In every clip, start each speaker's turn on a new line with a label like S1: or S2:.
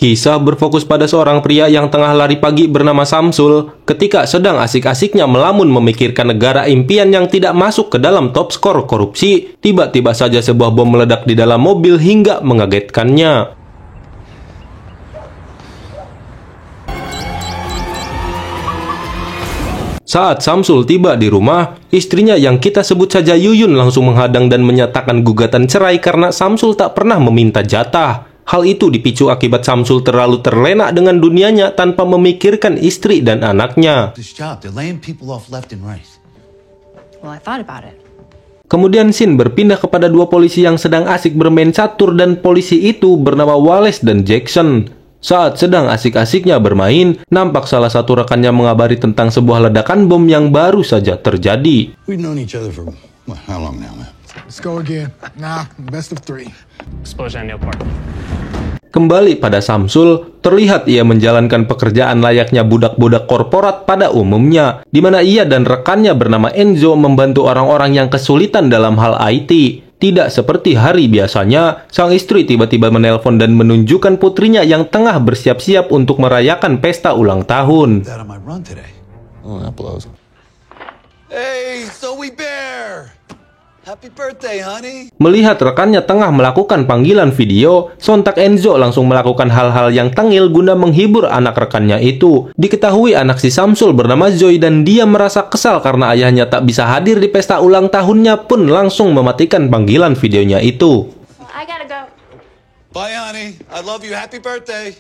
S1: Kisah berfokus pada seorang pria yang tengah lari pagi bernama Samsul ketika sedang asik-asiknya melamun memikirkan negara impian yang tidak masuk ke dalam top skor korupsi. Tiba-tiba saja sebuah bom meledak di dalam mobil hingga mengagetkannya. Saat Samsul tiba di rumah, istrinya yang kita sebut saja Yuyun langsung menghadang dan menyatakan gugatan cerai karena Samsul tak pernah meminta jatah. Hal itu dipicu akibat Samsul terlalu terlena dengan dunianya tanpa memikirkan istri dan anaknya. Kemudian scene berpindah kepada dua polisi yang sedang asik bermain catur dan polisi itu bernama Wallace dan Jackson. Saat sedang asik-asiknya bermain, nampak salah satu rekannya mengabari tentang sebuah ledakan bom yang baru saja terjadi. Kembali pada Samsul, terlihat ia menjalankan pekerjaan layaknya budak-budak korporat pada umumnya, di mana ia dan rekannya bernama Enzo membantu orang-orang yang kesulitan dalam hal IT. Tidak seperti hari biasanya, sang istri tiba-tiba menelpon dan menunjukkan putrinya yang tengah bersiap-siap untuk merayakan pesta ulang tahun.
S2: Hey, Zoe Bear! Happy birthday, honey!
S1: Melihat rekannya tengah melakukan panggilan video, sontak Enzo langsung melakukan hal-hal yang tengil guna menghibur anak rekannya itu. Diketahui anak si Samsul bernama Zoe dan dia merasa kesal karena ayahnya tak bisa hadir di pesta ulang tahunnya pun langsung mematikan panggilan videonya itu.
S2: I gotta go. Bye, honey. I love you. Happy birthday.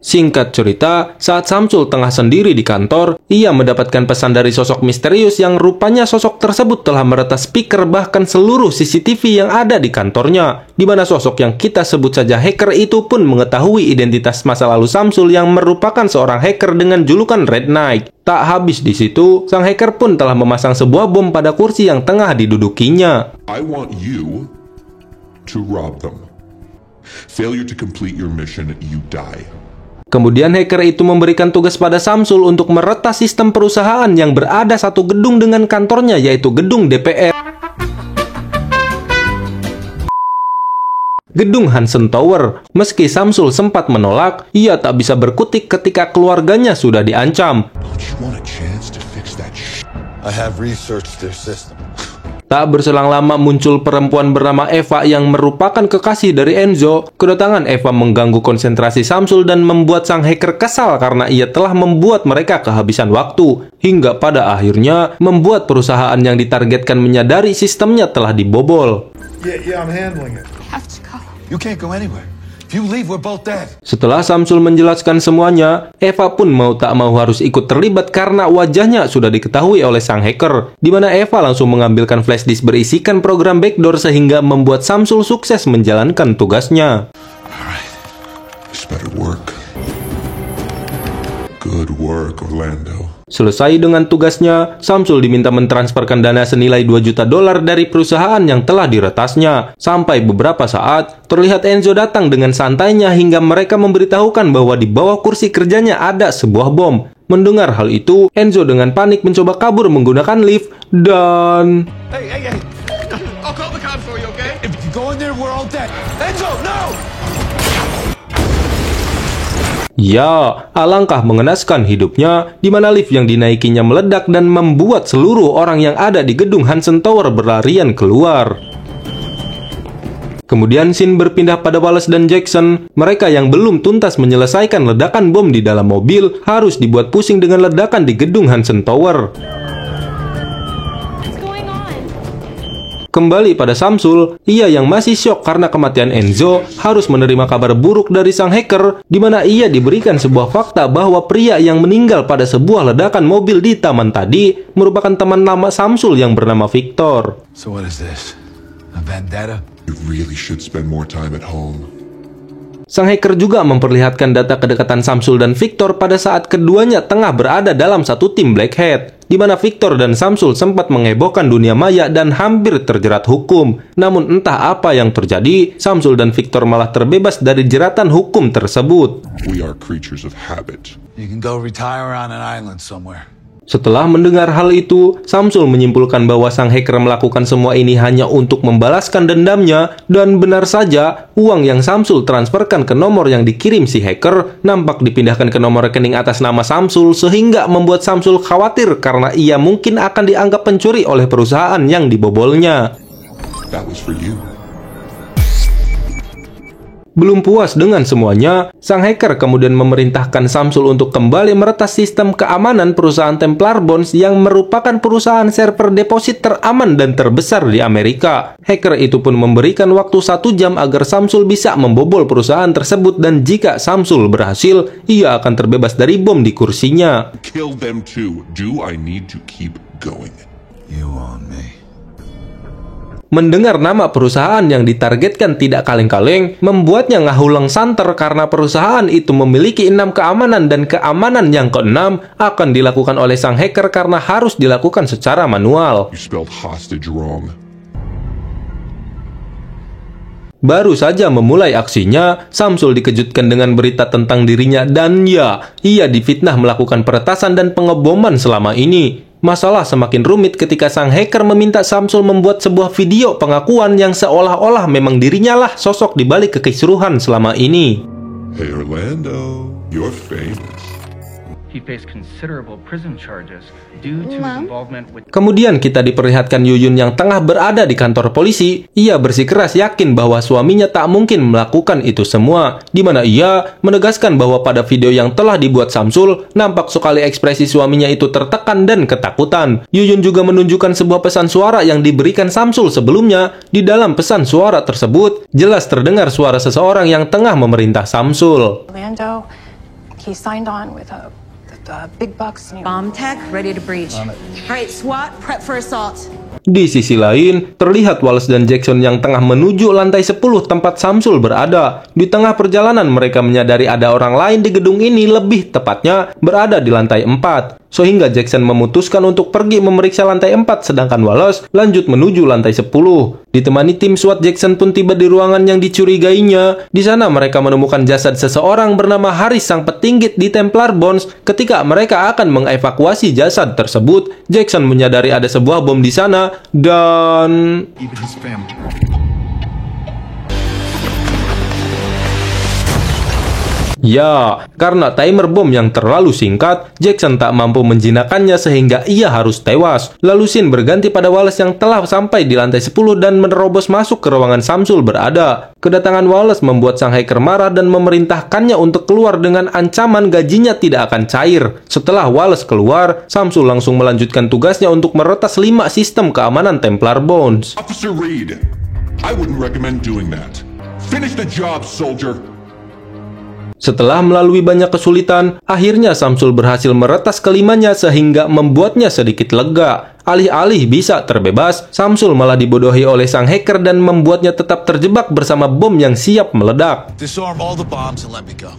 S1: Singkat cerita, saat Samsul tengah sendiri di kantor, ia mendapatkan pesan dari sosok misterius yang rupanya sosok tersebut telah meretas speaker bahkan seluruh CCTV yang ada di kantornya, di mana sosok yang kita sebut saja hacker itu pun mengetahui identitas masa lalu Samsul yang merupakan seorang hacker dengan julukan Red Knight. Tak habis di situ, sang hacker pun telah memasang sebuah bom pada kursi yang tengah didudukinya.
S3: I want you to rob them. Failure to complete your mission, you die.
S1: Kemudian hacker itu memberikan tugas pada Samsul untuk meretas sistem perusahaan yang berada satu gedung dengan kantornya, yaitu gedung DPR. Gedung Hansen Tower. Meski Samsul sempat menolak, ia tak bisa berkutik ketika keluarganya sudah diancam. Tak berselang lama muncul perempuan bernama Eva yang merupakan kekasih dari Enzo. Kedatangan Eva mengganggu konsentrasi Samsul dan membuat sang hacker kesal karena ia telah membuat mereka kehabisan waktu. Hingga pada akhirnya membuat perusahaan yang ditargetkan menyadari sistemnya telah dibobol.
S2: I'm handling it. You can't go anywhere. If you leave, we're both dead.
S1: Setelah Samsul menjelaskan semuanya, Eva pun mau tak mau harus ikut terlibat karena wajahnya sudah diketahui oleh sang hacker, di mana Eva langsung mengambilkan flash disk berisikan program backdoor sehingga membuat Samsul sukses menjalankan tugasnya.
S3: Alright, this better work. Good work, Orlando.
S1: Selesai dengan tugasnya, Samsul diminta mentransferkan dana senilai $2 juta dari perusahaan yang telah diretasnya. Sampai beberapa saat, terlihat Enzo datang dengan santainya hingga mereka memberitahukan bahwa di bawah kursi kerjanya ada sebuah bom. Mendengar hal itu, Enzo dengan panik mencoba kabur menggunakan lift dan...
S2: Hey. I'll call the cops for you, okay? If you go in there, we're all dead. Enzo, no!
S1: Ya, alangkah mengenaskan hidupnya, di mana lift yang dinaikinya meledak dan membuat seluruh orang yang ada di gedung Hansen Tower berlarian keluar. Kemudian scene berpindah pada Wallace dan Jackson. Mereka yang belum tuntas menyelesaikan ledakan bom di dalam mobil harus dibuat pusing dengan ledakan di gedung Hansen Tower. Kembali pada Samsul, ia yang masih syok karena kematian Enzo harus menerima kabar buruk dari sang hacker, di mana ia diberikan sebuah fakta bahwa pria yang meninggal pada sebuah ledakan mobil di taman tadi merupakan teman lama Samsul yang bernama Victor.
S2: So what is this? A vendetta?
S3: You really should spend more time at home.
S1: Sang hacker juga memperlihatkan data kedekatan Samsul dan Victor pada saat keduanya tengah berada dalam satu tim Black Hat, di mana Victor dan Samsul sempat mengebohkan dunia maya dan hampir terjerat hukum. Namun entah apa yang terjadi, Samsul dan Victor malah terbebas dari jeratan hukum tersebut.
S3: We are creatures of habit.
S2: You can go retire on an island somewhere.
S1: Setelah mendengar hal itu, Samsul menyimpulkan bahwa sang hacker melakukan semua ini hanya untuk membalaskan dendamnya, dan benar saja, uang yang Samsul transferkan ke nomor yang dikirim si hacker nampak dipindahkan ke nomor rekening atas nama Samsul, sehingga membuat Samsul khawatir karena ia mungkin akan dianggap pencuri oleh perusahaan yang dibobolnya.
S3: That was for you.
S1: Belum puas dengan semuanya, sang hacker kemudian memerintahkan Samsul untuk kembali meretas sistem keamanan perusahaan Templar Bonds yang merupakan perusahaan server deposit teraman dan terbesar di Amerika. Hacker itu pun memberikan waktu 1 jam agar Samsul bisa membobol perusahaan tersebut, dan jika Samsul berhasil, ia akan terbebas dari bom di kursinya.
S3: Kill them too. Do I need to keep going?
S2: You want me?
S1: Mendengar nama perusahaan yang ditargetkan tidak kaleng-kaleng, membuatnya ngahulang santer karena perusahaan itu memiliki 6 keamanan, dan keamanan yang ke-6 akan dilakukan oleh sang hacker karena harus dilakukan secara manual.
S3: You spelled hostage wrong.
S1: Baru saja memulai aksinya, Samsul dikejutkan dengan berita tentang dirinya, dan ya, ia difitnah melakukan peretasan dan pengeboman selama ini. Masalah semakin rumit ketika sang hacker meminta Samsul membuat sebuah video pengakuan yang seolah-olah memang dirinya lah sosok di balik kekisruhan selama ini.
S3: Hey Orlando, you're famous.
S4: He faced considerable prison charges due to his involvement with...
S1: Kemudian kita diperlihatkan Yuyun yang tengah berada di kantor polisi. Ia bersikeras yakin bahwa suaminya tak mungkin melakukan itu semua, di mana ia menegaskan bahwa pada video yang telah dibuat Samsul, nampak sekali ekspresi suaminya itu tertekan dan ketakutan. Yuyun juga menunjukkan sebuah pesan suara yang diberikan Samsul sebelumnya. Di dalam pesan suara tersebut, jelas terdengar suara seseorang yang tengah memerintah Samsul.
S5: Orlando, he signed on with a big bucks.
S6: Bomb tech, ready to breach. All right, SWAT, prep for assault.
S1: Di sisi lain, terlihat Wallace dan Jackson yang tengah menuju lantai 10 tempat Samsul berada. Di tengah perjalanan mereka menyadari ada orang lain di gedung ini, lebih tepatnya berada di lantai 4. Sehingga Jackson memutuskan untuk pergi memeriksa lantai 4, sedangkan Wallace lanjut menuju lantai 10. Ditemani tim SWAT, Jackson pun tiba di ruangan yang dicurigainya. Di sana mereka menemukan jasad seseorang bernama Haris, sang petinggit di Templar Bonds. Ketika mereka akan mengevakuasi jasad tersebut, Jackson menyadari ada sebuah bom di sana, dan...
S2: Even his family.
S1: Ya, karena timer bom yang terlalu singkat, Jackson tak mampu menjinakkannya sehingga ia harus tewas. Lalu scene berganti pada Wallace yang telah sampai di lantai 10 dan menerobos masuk ke ruangan Samsul berada. Kedatangan Wallace membuat sang hacker marah dan memerintahkannya untuk keluar dengan ancaman gajinya tidak akan cair. Setelah Wallace keluar, Samsul langsung melanjutkan tugasnya untuk meretas 5 sistem keamanan Templar Bonds.
S3: Officer Reed, I wouldn't recommend doing that. Finish the job, soldier.
S1: Setelah melalui banyak kesulitan, akhirnya Samsul berhasil meretas kelimanya sehingga membuatnya sedikit lega. Alih-alih bisa terbebas, Samsul malah dibodohi oleh sang hacker dan membuatnya tetap terjebak bersama bom yang siap meledak.
S2: Disarm all the bombs and let me go.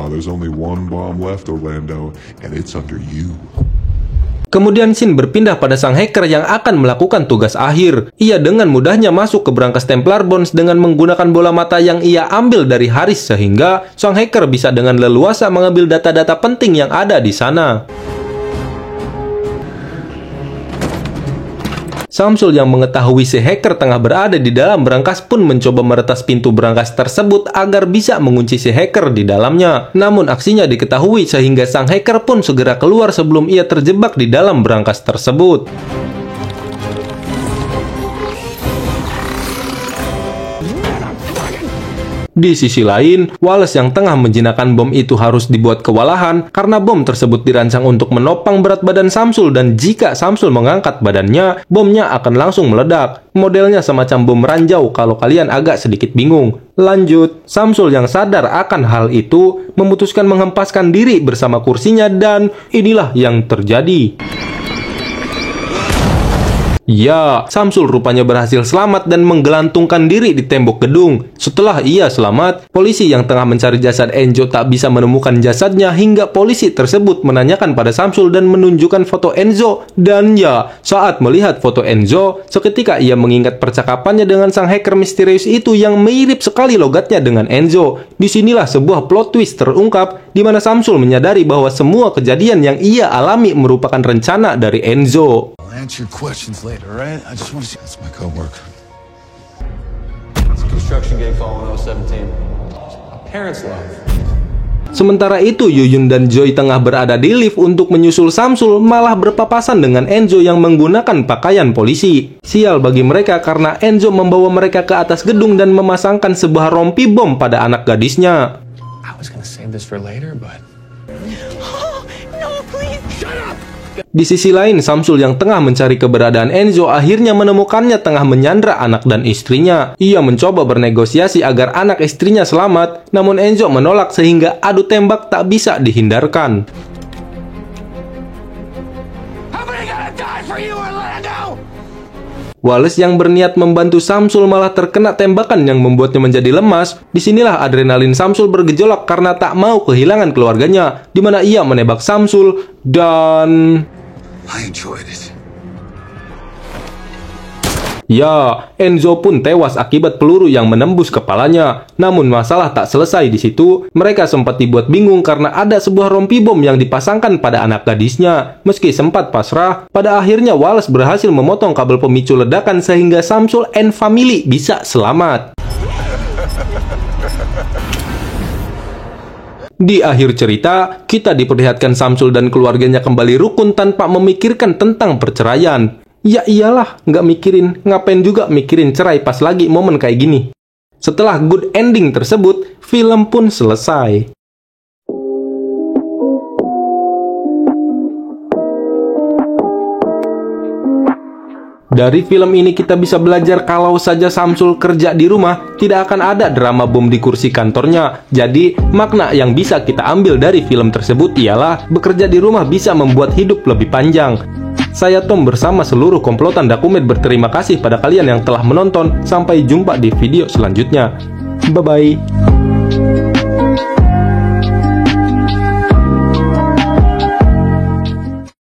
S3: There's only one bomb left, Orlando, and it's under you.
S1: Kemudian scene berpindah pada sang hacker yang akan melakukan tugas akhir. Ia dengan mudahnya masuk ke brankas Templar Bonds dengan menggunakan bola mata yang ia ambil dari Haris, sehingga sang hacker bisa dengan leluasa mengambil data-data penting yang ada di sana. Samsul yang mengetahui si hacker tengah berada di dalam brankas pun mencoba meretas pintu brankas tersebut agar bisa mengunci si hacker di dalamnya. Namun aksinya diketahui sehingga sang hacker pun segera keluar sebelum ia terjebak di dalam brankas tersebut. Di sisi lain, Wallace yang tengah menjinakkan bom itu harus dibuat kewalahan karena bom tersebut dirancang untuk menopang berat badan Samsul, dan jika Samsul mengangkat badannya, bomnya akan langsung meledak. Modelnya semacam bom ranjau kalau kalian agak sedikit bingung. Lanjut, Samsul yang sadar akan hal itu memutuskan menghempaskan diri bersama kursinya, dan inilah yang terjadi. Ya, Samsul rupanya berhasil selamat dan menggelantungkan diri di tembok gedung. Setelah ia selamat, polisi yang tengah mencari jasad Enzo tak bisa menemukan jasadnya hingga polisi tersebut menanyakan pada Samsul dan menunjukkan foto Enzo. Dan ya, saat melihat foto Enzo, seketika ia mengingat percakapannya dengan sang hacker misterius itu yang mirip sekali logatnya dengan Enzo. Disinilah sebuah plot twist terungkap, di mana Samsul menyadari bahwa semua kejadian yang ia alami merupakan rencana dari Enzo.
S2: I'll answer your questions later, right? I just want to see. That's my coworker. It's a construction gig following 017. A parent's love.
S1: Sementara itu, Yuyun dan Joy tengah berada di lift untuk menyusul Samsul, malah berpapasan dengan Enzo yang menggunakan pakaian polisi. Sial bagi mereka karena Enzo membawa mereka ke atas gedung dan memasangkan sebuah rompi bom pada anak gadisnya.
S2: I was gonna save this for later, but
S1: Di sisi lain, Samsul yang tengah mencari keberadaan Enzo akhirnya menemukannya tengah menyandra anak dan istrinya. Ia mencoba bernegosiasi agar anak istrinya selamat, namun Enzo menolak sehingga adu tembak tak bisa dihindarkan.
S2: how many gonna die for you, Orlando?
S1: Wallace yang berniat membantu Samsul malah terkena tembakan yang membuatnya menjadi lemas. Disinilah adrenalin Samsul bergejolak karena tak mau kehilangan keluarganya, di mana ia menembak Samsul dan...
S2: I enjoyed it.
S1: Ya, Enzo pun tewas akibat peluru yang menembus kepalanya. Namun masalah tak selesai di situ. Mereka sempat dibuat bingung karena ada sebuah rompi bom yang dipasangkan pada anak gadisnya. Meski sempat pasrah, pada akhirnya Wallace berhasil memotong kabel pemicu ledakan sehingga Samsul and family bisa selamat. Di akhir cerita, kita diperlihatkan Samsul dan keluarganya kembali rukun tanpa memikirkan tentang perceraian. Ya iyalah, nggak mikirin. Ngapain juga mikirin cerai pas lagi momen kayak gini. Setelah good ending tersebut, film pun selesai. Dari film ini kita bisa belajar kalau saja Samsul kerja di rumah, tidak akan ada drama bom di kursi kantornya. Jadi, makna yang bisa kita ambil dari film tersebut ialah bekerja di rumah bisa membuat hidup lebih panjang. Saya Tom bersama seluruh komplotan Dakumet berterima kasih pada kalian yang telah menonton. Sampai jumpa di video selanjutnya. Bye-bye.